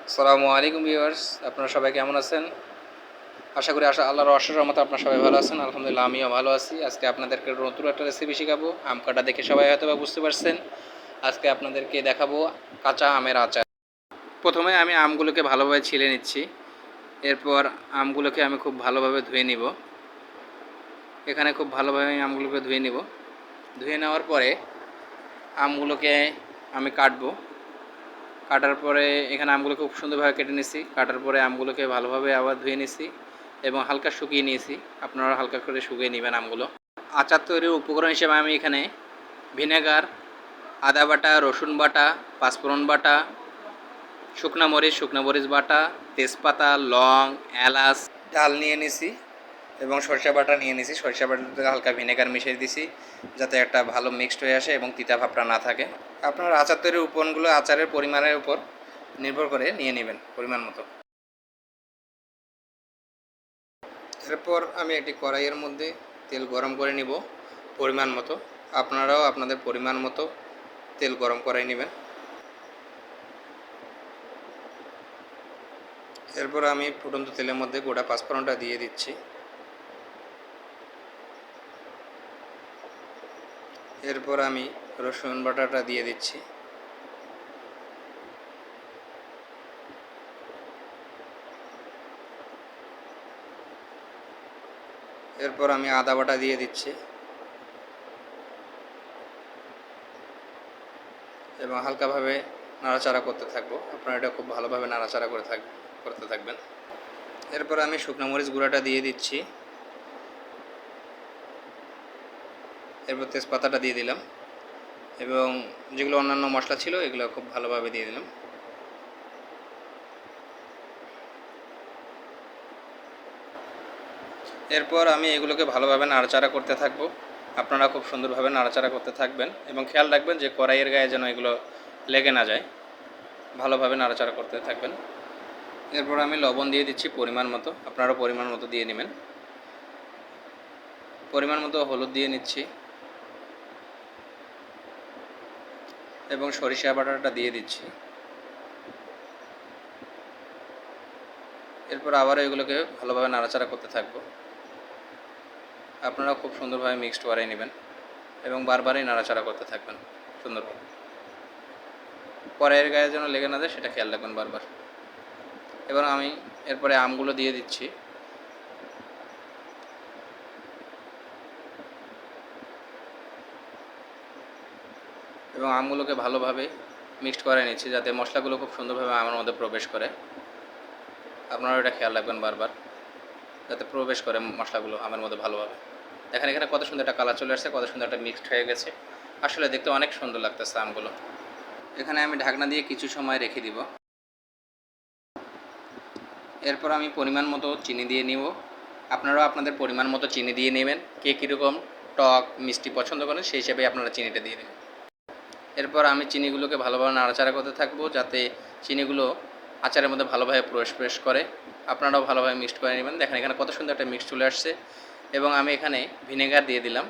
আসসালামু আলাইকুম ভিউয়ার্স, আপনারা সবাই কেমন আছেন? আশা করি আল্লাহর অশেষ রহমতে আপনারা সবাই ভালো আছেন। আলহামদুলিল্লাহ আমিও ভালো আছি। আজকে আপনাদেরকে নতুন একটা রেসিপি শেখাবো। আম কাটা দেখে সবাই হয়তো বা বুঝতে পারছেন। আজকে আপনাদেরকে দেখাবো কাঁচা আমের আচার। প্রথমে আমি আমগুলোকে ভালোভাবে ছিলে নিচ্ছি। এরপর আমগুলোকে আমি খুব ভালোভাবে ধুয়ে নিব। এখানে খুব ভালোভাবে আমি আমগুলোকে ধুয়ে নিব। ধুয়ে নেওয়ার পরে আমগুলোকে আমি কাটবো। কাটার পরে এখানে আমগুলোকে খুব সুন্দরভাবে কেটে নিয়েছি। কাটার পরে আমগুলোকে ভালোভাবে আবার ধুয়ে নিয়েছি এবং হালকা শুকিয়ে নিয়েছি। আপনারা হালকা করে শুকিয়ে নেবেন আমগুলো। আচার তৈরির উপকরণ হিসেবে আমি এখানে ভিনেগার, আদা বাটা, রসুন বাটা, পাঁচফোড়ন বাটা, শুকনা মরিচ বাটা, তেজপাতা, লং, এলাচ, ডাল নিয়ে নিয়েছি এবং সরিষা বাটা নিয়ে নিয়েছি। সরিষা বাটাতে হালকা ভিনেগার মিশিয়ে দিয়েছি যাতে একটা ভালো মিক্সড হয়ে আসে এবং তিতা ভাবটা না থাকে। আপনার আচার তৈরির উপকরণগুলো আচারের পরিমাণের উপর নির্ভর করে নিয়ে নেবেন পরিমাণ মতো। এরপর আমি একটি কড়াইয়ের মধ্যে তেল গরম করে নিব পরিমাণ মতো। আপনারাও আপনাদের পরিমাণ মতো তেল গরম করে নেবেন। এরপর আমি ফুটন্ত তেলের মধ্যে গোটা পাঁচফোড়নটা দিয়ে দিচ্ছি। এরপর আমি রসুন বাটাটা দিয়ে দিচ্ছি। এরপর আমি আদা বাটা দিয়ে দিচ্ছি এবং হালকাভাবে নাড়াচাড়া করতে থাকবো। আপনারা এটা খুব ভালোভাবে নাড়াচাড়া করতে থাকবেন। এরপর আমি শুকনো মরিচ গুঁড়াটা দিয়ে দিচ্ছি। এরপর তেজপাতাটা দিয়ে দিলাম এবং যেগুলো অন্যান্য মশলা ছিল এগুলো খুব ভালোভাবে দিয়ে দিলাম। এরপর আমি এগুলোকে ভালোভাবে নাড়াচাড়া করতে থাকবো। আপনারা খুব সুন্দরভাবে নাড়াচাড়া করতে থাকবেন এবং খেয়াল রাখবেন যে কড়াইয়ের গায়ে যেন এগুলো লেগে না যায়। ভালোভাবে নাড়াচাড়া করতে থাকবেন। এরপর আমি লবণ দিয়ে দিচ্ছি পরিমাণ মতো। আপনারাও পরিমাণ মতো দিয়ে নেবেন। পরিমাণ মতো হলুদ দিয়ে নিচ্ছি এবং সরিষা বাটাটা দিয়ে দিচ্ছি। এরপর আবারও এগুলোকে ভালোভাবে নাড়াচাড়া করতে থাকবো। আপনারা খুব সুন্দরভাবে মিক্সড করে নেবেন এবং বারবারই নাড়াচাড়া করতে থাকবেন সুন্দরভাবে। কড়াইয়ের গায়ে যেন লেগে না যায় সেটা খেয়াল রাখবেন বারবার। এবার আমি এরপরে আমগুলো দিয়ে দিচ্ছি। এবং আমগুলোকে ভালোভাবে মিক্সড করে নিচ্ছি যাতে মশলাগুলো খুব সুন্দরভাবে আমের মধ্যে প্রবেশ করে। আপনারা এটা খেয়াল রাখবেন বারবার যাতে প্রবেশ করে মশলাগুলো আমের মধ্যে ভালোভাবে। দেখেন এখানে কত সুন্দর একটা কালার চলে আসছে, কত সুন্দর একটা মিক্সড হয়ে গেছে। আসলে দেখতে অনেক সুন্দর লাগতেছে আমগুলো। এখানে আমি ঢাকনা দিয়ে কিছু সময় রেখে দিব। এরপর আমি পরিমাণ মতো চিনি দিয়ে নিব। আপনারাও আপনাদের পরিমাণ মতো চিনি দিয়ে নেবেন। কে কীরকম টক মিষ্টি পছন্দ করেন সেই হিসেবে আপনারা চিনিটা দিয়ে দেবেন। এরপর আমি চিনিগুলোকে ভালোভাবে নাড়াচাড়া করতে থাকবো যাতে চিনিগুলো আচারের মধ্যে ভালোভাবে প্রবেশ করে। আপনারাও ভালোভাবে মিক্সড করে নেবেন। দেখেন এখানে কত সুন্দর একটা মিক্স চলে আসছে এবং আমি এখানে ভিনেগার দিয়ে দিলাম।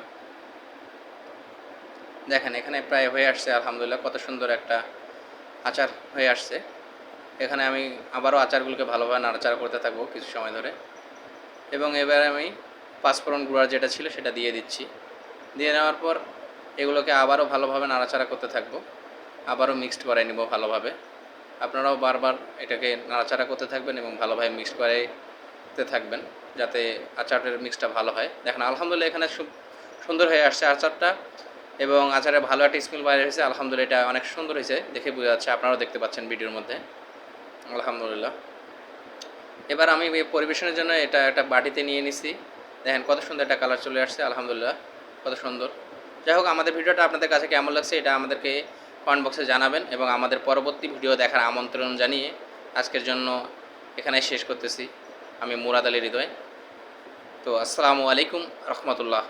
দেখেন এখানে প্রায় হয়ে আসছে। আলহামদুলিল্লাহ কত সুন্দর একটা আচার হয়ে আসছে। এখানে আমি আবারও আচারগুলোকে ভালোভাবে নাড়াচাড়া করতে থাকবো কিছু সময় ধরে এবং এবার আমি পাঁচফোড়ন গুঁড়া যেটা ছিল সেটা দিয়ে দিচ্ছি। দিয়ে নেওয়ার পর এগুলোকে আবারও ভালোভাবে নাড়াচাড়া করতে থাকবো। আবারও মিক্সড করে নেব ভালোভাবে। আপনারাও বারবার এটাকে নাড়াচাড়া করতে থাকবেন এবং ভালোভাবে মিক্সড করতে থাকবেন যাতে আচারের মিক্সটা ভালো হয়। দেখেন আলহামদুলিল্লাহ এখানে সুন্দর হয়ে আসছে আচারটা এবং আচারে ভালো একটা স্মেল বাইরে হয়েছে। আলহামদুলিল্লাহ এটা অনেক সুন্দর হয়েছে, দেখে বোঝা যাচ্ছে। আপনারাও দেখতে পাচ্ছেন ভিডিওর মধ্যে। আলহামদুলিল্লাহ। এবার আমি পরিবেশনের জন্য এটা একটা বাটিতে নিয়ে নিছি। দেখেন কত সুন্দর একটা কালার চলে আসছে। আলহামদুলিল্লাহ কত সুন্দর। যাই হোক, আমাদের ভিডিওটা আপনাদের কাছে কেমন লাগছে এটা আমাদেরকে কমেন্ট বক্সে জানাবেন এবং আমাদের পরবর্তী ভিডিও দেখার আমন্ত্রণ জানিয়ে আজকের জন্য এখানে শেষ করতেছি। আমি মুরাদ আলী হৃদয়। তো আসসালামু আলাইকুম রহমতুল্লাহ।